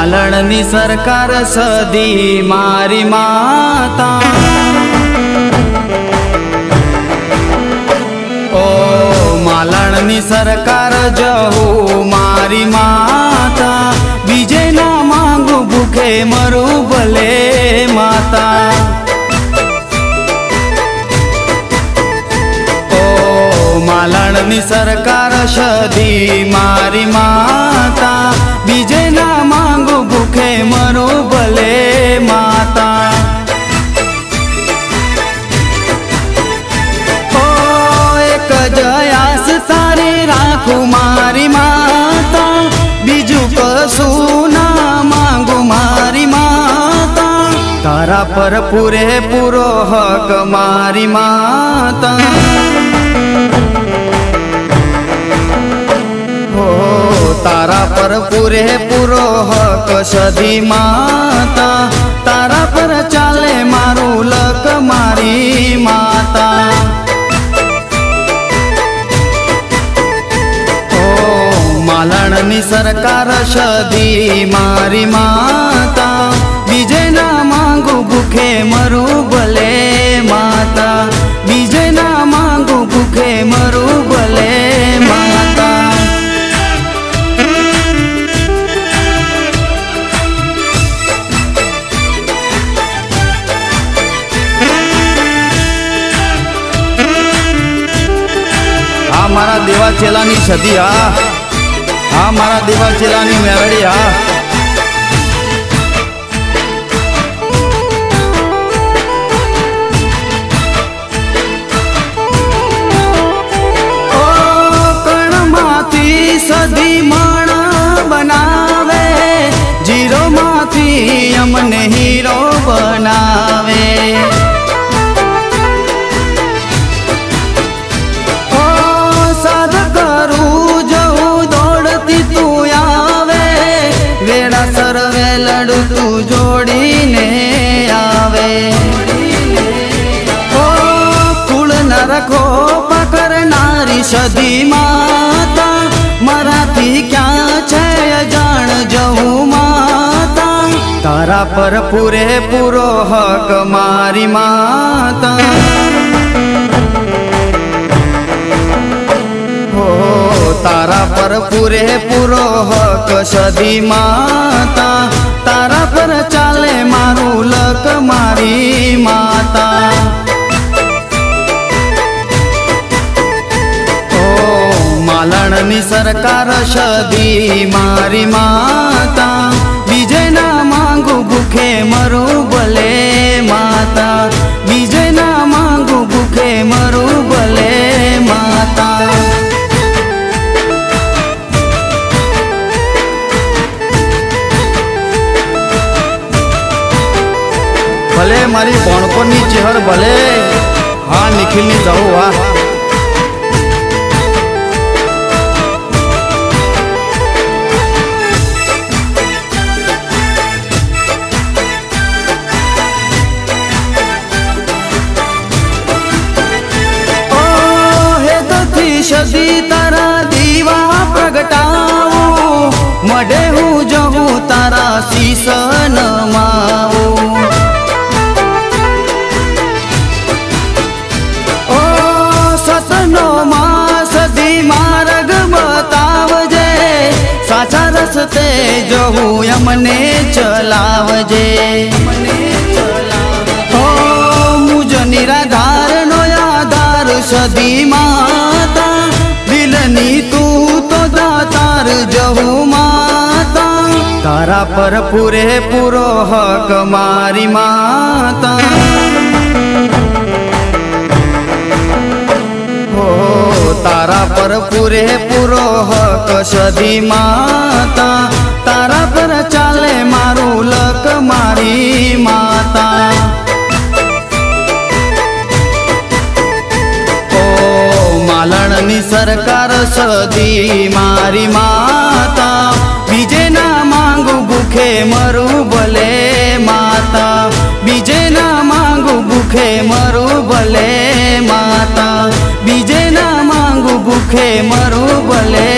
मालणनी सरकार सदी मारी माता। ओ मालणनी सरकार जहू मारी माता, बीजे ना मांगू भूखे मरू भले माता। मालणनी सरकार सदी मारी माता, बीजे ना मांगू भूखे मरो भले माता। ओ एक जयास तारे राखू मारी माता, बीजू कसू ना मांगू मारी माता। तारा पर पूरे पूरो हक मारी माता। तारा पर पूरे पूरो हक सदी माता, तारा पर चाले मारू लक मारी माता। ओ मालणनी सरकार सदी मारी माता, बीजे ना मांगू भूखे मरू भले माता। बीजे ना मांगू भूखे मरू भले माता। मारा देवा चेलानी सदी हाँ मारा देवा चेलानी मेरड़ी ओ कणमाथी सदी माणा बनावे, जीरो माथी अमने हीरो बनावे। सर्वे लड़ू तू जोड़ी ने आवे। ओ कुल न रखो पकड़ नारी सदी माता, मराठी क्या छे जान जहू माता। तारा पर पूरे पूरो हक मारी माता। तारा पर पूरे पूरो हक सदी माता, तारा पर चाले मारू लक मारी माता। ओ मालणनी सरकार सदी मारी माता, बीजे ना मांगू भूखे मरू भले माता। बीजे ना मांगू भूखे मरू भले माता। भले मारी भणपोनी चेहर भले हाँ निखिलनी जाऊ हाँ। ओ हे दथी सदी तारा दीवा प्रगटाऊ, मडे हूँ जहू तारा शीश नमाऊ। मार्ग बतावजे, साचा रस्ते जहू यमने चलावजे। ओ मुझ निराधार नो आधार सदी माता, दिलनी तू तो दातार जहू माता। तारा पर पूरे पूरो हक मारी माता। तारा पर पूरे पूरो हक सदी माता, तारा पर चाले मारू लक मारी माता। ओ मालणनी सरकार सदी मारी माता, बीजे ना मांगू भूखे मरू भले माता। बीजे ना मांगू भूखे मरू भले माता। बीजे ना मांगू भूखे मरू भले